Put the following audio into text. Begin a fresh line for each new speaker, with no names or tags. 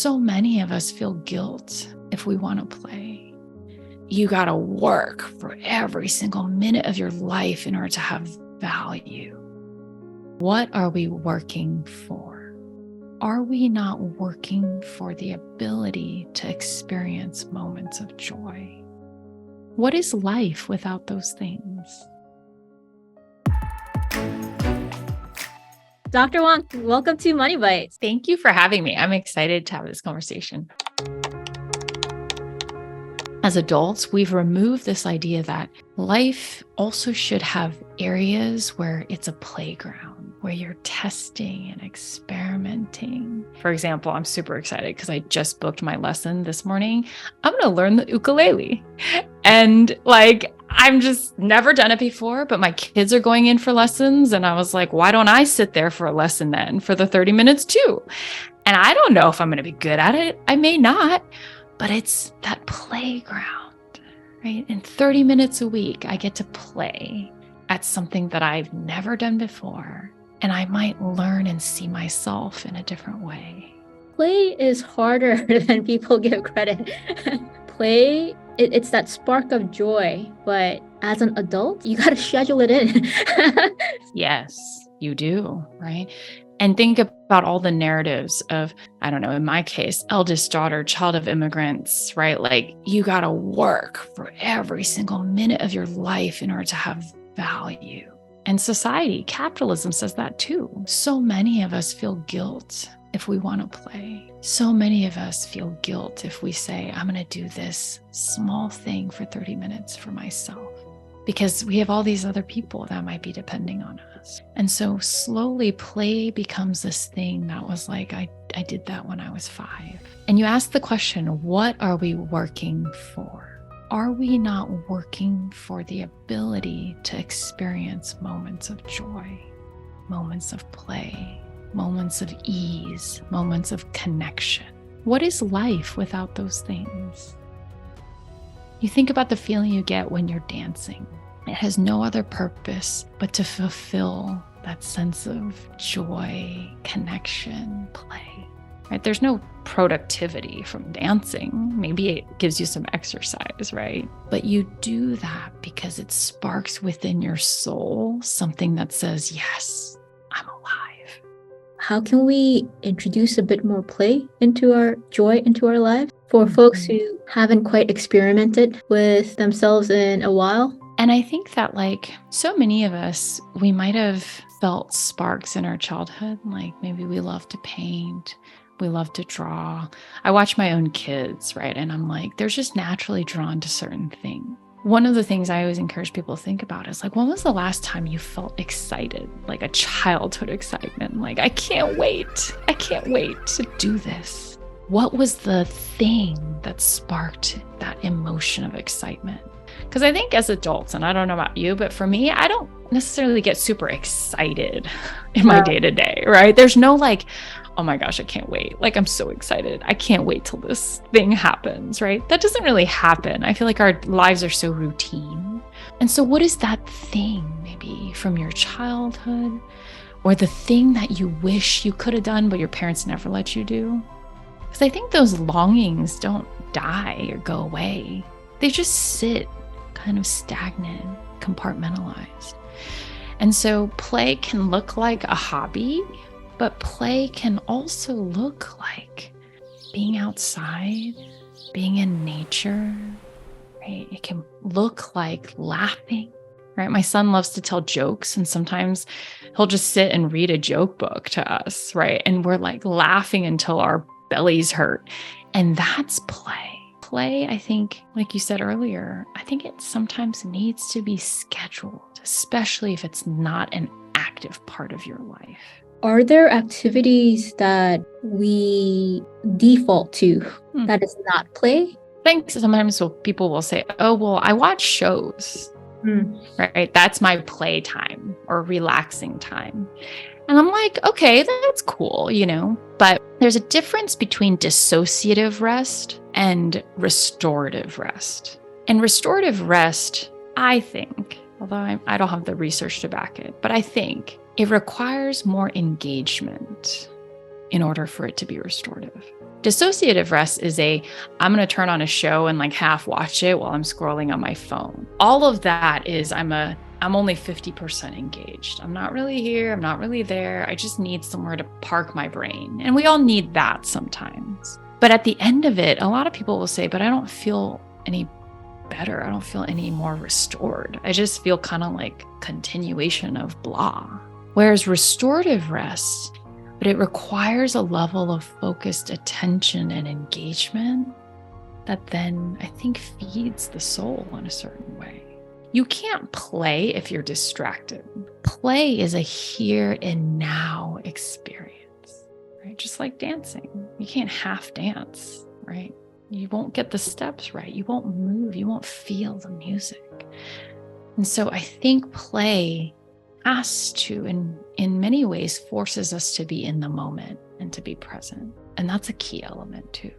So many of us feel guilt if we want to play. You got to work for every single minute of your life in order to have value. What are we working for? Are we not working for the ability to experience moments of joy? What is life without those things?
Dr. Wong, welcome to Money Bites.
Thank you for having me. I'm excited to have this conversation. As adults, we've removed this idea that life also should have areas where it's a playground, where you're testing and experimenting. For example, I'm super excited because I just booked my lesson this morning. I'm going to learn the ukulele. And I'm just never done it before, but my kids are going in for lessons. And I was like, why don't I sit there for a lesson then for the 30 minutes too? And I don't know if I'm going to be good at it. I may not. But it's that playground, right? And 30 minutes a week, I get to play at something that I've never done before. And I might learn and see myself in a different way.
Play is harder than people give credit. Play, it's that spark of joy. But as an adult, you got to schedule it in.
Yes, you do, right? And think about all the narratives of, I don't know, in my case, eldest daughter, child of immigrants, right? Like you got to work for every single minute of your life in order to have value. And society, capitalism says that too. So many of us feel guilt if we want to play. So many of us feel guilt if we say, I'm going to do this small thing for 30 minutes for myself. Because we have all these other people that might be depending on us. And so slowly play becomes this thing that was like, I did that when I was 5. And you ask the question, what are we working for? Are we not working for the ability to experience moments of joy, moments of play, moments of ease, moments of connection? What is life without those things? You think about the feeling you get when you're dancing. It has no other purpose but to fulfill that sense of joy, connection, play. Right? There's no productivity from dancing. Maybe it gives you some exercise, right? But you do that because it sparks within your soul something that says, yes, I'm alive.
How can we introduce a bit more play into our joy, into our lives for folks who haven't quite experimented with themselves in a while?
And I think that so many of us, we might have felt sparks in our childhood. Like maybe we love to paint, we love to draw. I watch my own kids, right? And I'm like, they're just naturally drawn to certain things. One of the things I always encourage people to think about is when was the last time you felt excited, like a childhood excitement? Like, I can't wait to do this. What was the thing that sparked that emotion of excitement? Because I think as adults, and I don't know about you, but for me, I don't necessarily get super excited in my day-to-day, right? There's no oh my gosh, I can't wait. I'm so excited. I can't wait till this thing happens, right? That doesn't really happen. I feel like our lives are so routine. And so what is that thing maybe from your childhood or the thing that you wish you could have done, but your parents never let you do? Because I think those longings don't die or go away. They just sit kind of stagnant, compartmentalized. And so play can look like a hobby, but play can also look like being outside, being in nature, right? It can look like laughing, right? My son loves to tell jokes, and sometimes he'll just sit and read a joke book to us, right? And we're laughing until our bellies hurt. And that's play. Play, I think, like you said earlier, I think it sometimes needs to be scheduled, especially if it's not an active part of your life.
Are there activities that we default to that is not play?
I think sometimes people will say, oh, well, I watch shows, right? That's my play time or relaxing time. And I'm like, okay, that's cool, but there's a difference between dissociative rest and restorative rest. And restorative rest, I think, although I don't have the research to back it, but I think it requires more engagement in order for it to be restorative. Dissociative rest is I'm going to turn on a show and like half watch it while I'm scrolling on my phone. All of that is I'm only 50% engaged. I'm not really here. I'm not really there. I just need somewhere to park my brain. And we all need that sometimes. But at the end of it, a lot of people will say, but I don't feel any better. I don't feel any more restored. I just feel kind of like continuation of blah. Whereas restorative rest, but it requires a level of focused attention and engagement that then I think feeds the soul in a certain way. You can't play if you're distracted. Play is a here and now experience, right? Just like dancing. You can't half dance, right? You won't get the steps right. You won't move. You won't feel the music. And so I think play has to, and in many ways, forces us to be in the moment and to be present. And that's a key element too.